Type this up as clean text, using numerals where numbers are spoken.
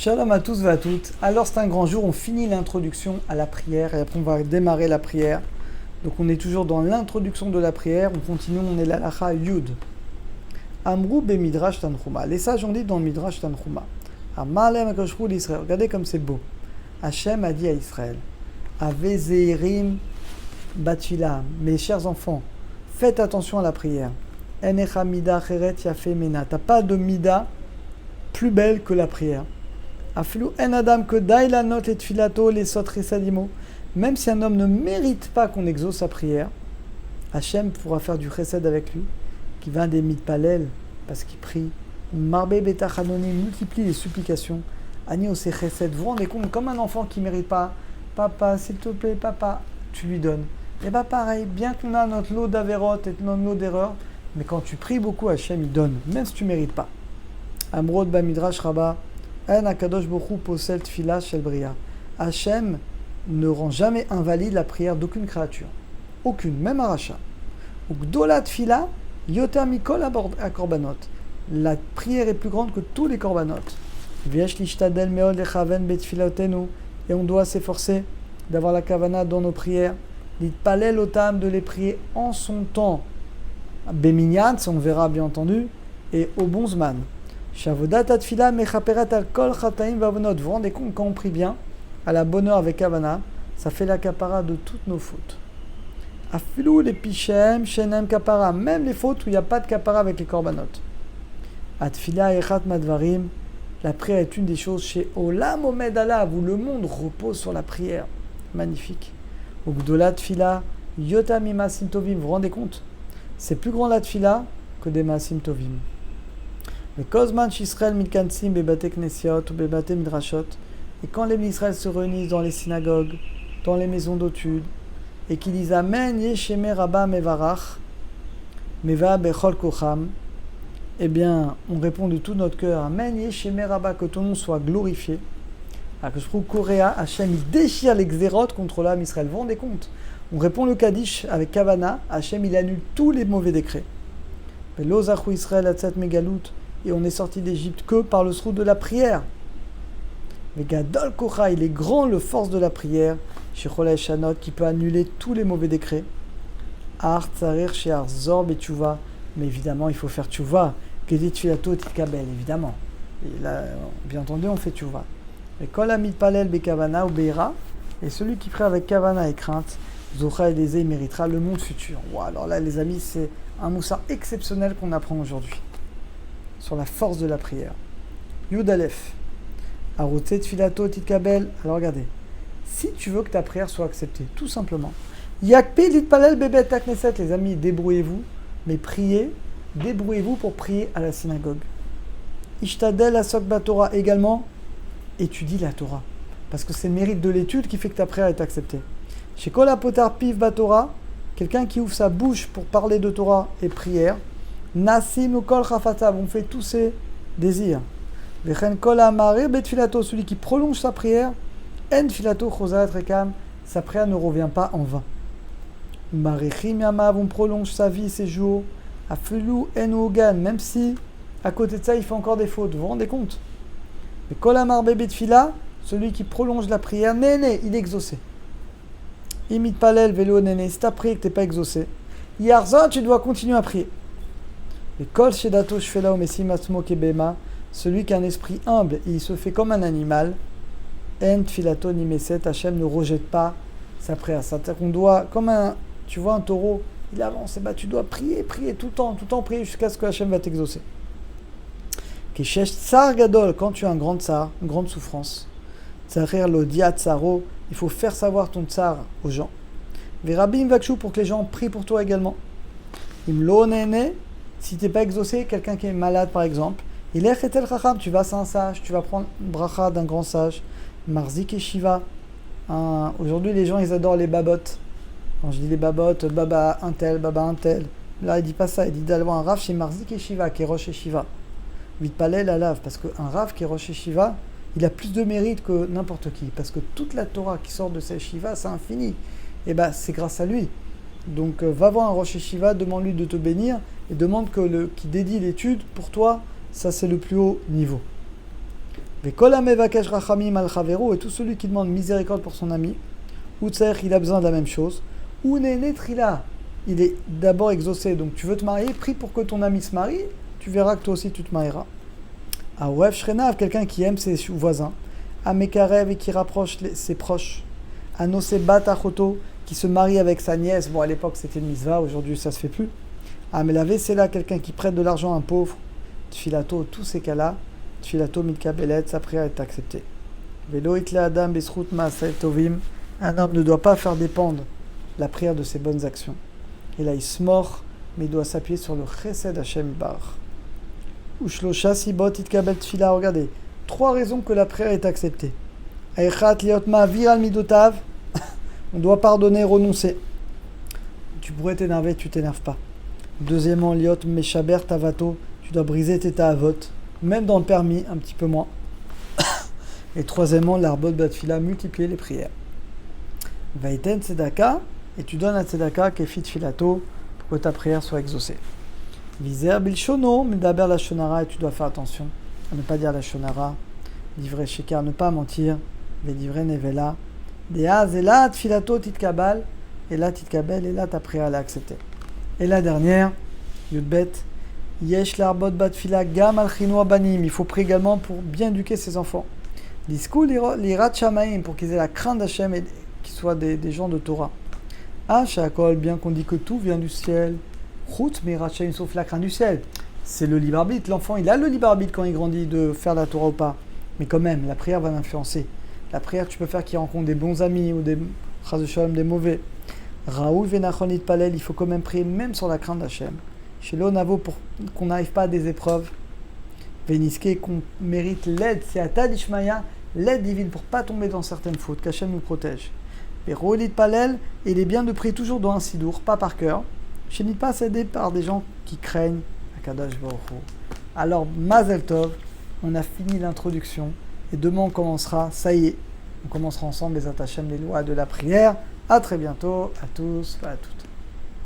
Shalom à tous et à toutes. Alors c'est un grand jour, on finit l'introduction à la prière et après on va démarrer la prière. Donc on est toujours dans l'introduction de la prière, on continue, on est l'alacha Yud. Amrou be Midrash Tanchuma. Les sages ont dit dans le Midrash Tanchuma. Amalem Akoshru d'Israël. Regardez comme c'est beau. Hachem a dit à Israël, Ave Zeirim Batfila, mes chers enfants, faites attention à la prière. Enecha Mida Cheret Yafe Mena. T'as pas de Mida plus belle que la prière. Afilou en adam que daï la note et tfilato les sotres sadimo. Même si un homme ne mérite pas qu'on exauce sa prière, Hachem pourra faire du chesed avec lui, qui va des mitpalel, parce qu'il prie. Marbe betachanoni multiplie les supplications. Ani ose chesed. Vous vous rendez compte, comme un enfant qui ne mérite pas, papa, s'il te plaît, papa, tu lui donnes. Et bien pareil, bien qu'on a notre lot d'avérotes et notre lot d'erreurs, mais quand tu pries beaucoup, Hachem il donne, même si tu ne mérites pas. Amrod ba midrash rabba. Hachem ne rend jamais invalide la prière d'aucune créature. Aucune, même un rachat. La prière est plus grande que tous les korbanot. Et on doit s'efforcer d'avoir la kavana dans nos prières. De les prier en son temps. Beminyan, on verra bien entendu, et au bon zman. Vous vous rendez compte, quand on prie bien, à la bonne heure avec Havana, ça fait la kapara de toutes nos fautes. Afilou les pichem, shenem kapara, même les fautes où il n'y a pas de kapara avec les korbanot. Atfila echat madvarim, la prière est une des choses chez Olam Omed Alav, où le monde repose sur la prière. Magnifique. Ugdola tfila, yotam imasim tovim, vous vous rendez compte? C'est plus grand la tfila que des masim tovim. Et quand les Israël se réunissent dans les synagogues, dans les maisons d'études, et qu'ils disent Amen, Yesheme Rabba Mevarach, Meva Bechol Kocham, eh bien, on répond de tout notre cœur Amen, Yesheme Rabba, que ton nom soit glorifié. Alors que je trouve Korea, Hachem, il déchire les xérotes contre l'âme Israël. Vous vous rendez compte? On répond le Kaddish avec Kavana, Hachem, il annule tous les mauvais décrets. L'Ozachu Israël Atzat Megalout. Et on est sorti d'Égypte que par le srout de la prière. Mais Gadol Kocha, il est grand le force de la prière, Shechola Eshanot, qui peut annuler tous les mauvais décrets. Ar Tzarir Shear Zor Betchouva, mais évidemment il faut faire Tchouva. Kedit Filato Titkabel, évidemment. Et là, bien entendu, on fait Tchouva. Mais Kol Amit Palel Bekavana ou Beira, et celui qui prie avec Kavana et crainte, Zocha et Dezé, il méritera le monde futur. Wow, alors là, les amis, c'est un moussard exceptionnel qu'on apprend aujourd'hui. Sur la force de la prière. Yud Aleph. Arotet filato titkabel. Alors regardez. Si tu veux que ta prière soit acceptée, tout simplement. Yakpe litpalel bebet takneset. Les amis, débrouillez-vous. Mais priez, débrouillez-vous pour prier à la synagogue. Ishtadel asok batora. Également, étudie la Torah. Parce que c'est le mérite de l'étude qui fait que ta prière est acceptée. Chez Kol apotar piv batora, quelqu'un qui ouvre sa bouche pour parler de Torah et prière, Nassim ou kol chafatav, on fait tous ses désirs. Vechen kol amarir betfilato, celui qui prolonge sa prière, en filato chosat rekam, sa prière ne revient pas en vain. Marichim yamav, on prolonge sa vie, ses jours. Afelu en ogan, même si à côté de ça il fait encore des fautes. Vous vous rendez compte? Mais kol amar betfila, celui qui prolonge la prière, néné, il est exaucé. Imit palel velo néné, si tu as prié que tu n'es pas exaucé, yarzot, tu dois continuer à prier. Et kol shedato shfela omesim asmo kebema, celui qui a un esprit humble et il se fait comme un animal, en tfilato nimeset, Hachem ne rejette pas sa prière. C'est-à-dire qu'on doit, comme un taureau, il avance, et bah tu dois prier tout le temps prier jusqu'à ce que Hachem va t'exaucer. Keshesh tsar gadol, quand tu as un grand tsar, une grande souffrance, tsarir lo diat tsaro, il faut faire savoir ton tsar aux gens. Verabim vakshu, pour que les gens prient pour toi également. Imlo nene, si tu n'es pas exaucé, quelqu'un qui est malade par exemple, il est chetel chacham, tu vas à un sage, tu vas prendre bracha d'un grand sage, marzik et shiva. Aujourd'hui les gens ils adorent les babottes. Quand je dis les babottes, baba un tel. Là il dit pas ça, il dit d'aller voir un rav chez marzik et shiva, qui est rosh et shiva. Vite palais la lave, parce qu'un rav qui est rosh et shiva, il a plus de mérite que n'importe qui, parce que toute la Torah qui sort de ces shiva, c'est infini. Et bah c'est grâce à lui. Donc va voir un rosh et shiva, demande-lui de te bénir, et demande qui dédie l'étude pour toi, ça c'est le plus haut niveau. Vekol hamevakesh rachamim al chavero, et tout celui qui demande miséricorde pour son ami, ou tsaech, il a besoin de la même chose, ou nene trila, il est d'abord exaucé, donc tu veux te marier, prie pour que ton ami se marie, tu verras que toi aussi tu te marieras. Aouev shrenav, quelqu'un qui aime ses voisins, amekarev, et qui rapproche ses proches, anose bat achoto, qui se marie avec sa nièce, bon à l'époque c'était une misva, aujourd'hui ça se fait plus. Amelavé, c'est là quelqu'un qui prête de l'argent à un pauvre, tfilato, tous ces cas-là, tfilato mitkabelet, sa prière est acceptée. Velo itle adam besrut maaseh tovim, un homme ne doit pas faire dépendre la prière de ses bonnes actions. Et là il se mord, mais il doit s'appuyer sur le chesed Hashem bar. Ushlosha sibot itkabel tfila, regardez, 3 raisons que la prière est acceptée. Aichat liot ma'avir al midotav, on doit pardonner, renoncer. Tu pourrais t'énerver, tu t'énerves pas. Deuxièmement, liot meshaber tavato, tu dois briser tes ta'avot, même dans le permis, un petit peu moins. Et troisièmement, l'arbot batfila, multiplier les prières. Vaiten tzedaka, et tu donnes à tzedaka kefit filato, pour que ta prière soit exaucée. Viser bilshono, medaber la shonara, et tu dois faire attention à ne pas dire la shonara. Divrei shekar, ne pas mentir. Divrei nevela. Deaz, et là, tfilato titkabal, et là, titkabel, et là, ta prière, elle est acceptée. Et la dernière, yudbet, yesh larbot batfila gam al chinoa banim, il faut prier également pour bien éduquer ses enfants. Diskou lirat shamaim, pour qu'ils aient la crainte d'Hachem et qu'ils soient des gens de Torah. Ah, shakol, bien qu'on dit que tout vient du ciel. Route, mais Rachem, sauf la crainte du ciel. C'est le libre arbitre. L'enfant, il a le libre arbitre quand il grandit de faire la Torah ou pas. Mais quand même, la prière va l'influencer. La prière, tu peux faire qu'il rencontre des bons amis ou des chas de shalom, des mauvais. Raoul venachonit palel, il faut quand même prier même sur la crainte d'Hachem. Chez l'onavo, pour qu'on n'arrive pas à des épreuves. Véniske, qu'on mérite l'aide. C'est à Tadishmaya, l'aide divine pour pas tomber dans certaines fautes, qu'Hachem nous protège. Et Roelit palel, il est bien de prier toujours dans un sidour, pas par cœur. Je n'ai pas aidé par des gens qui craignent Akadosh Baruch Hu. Alors, Mazel Tov, on a fini l'introduction et demain on commencera, ça y est, on commencera ensemble les attachements des lois de la prière. À très bientôt, à tous, à toutes.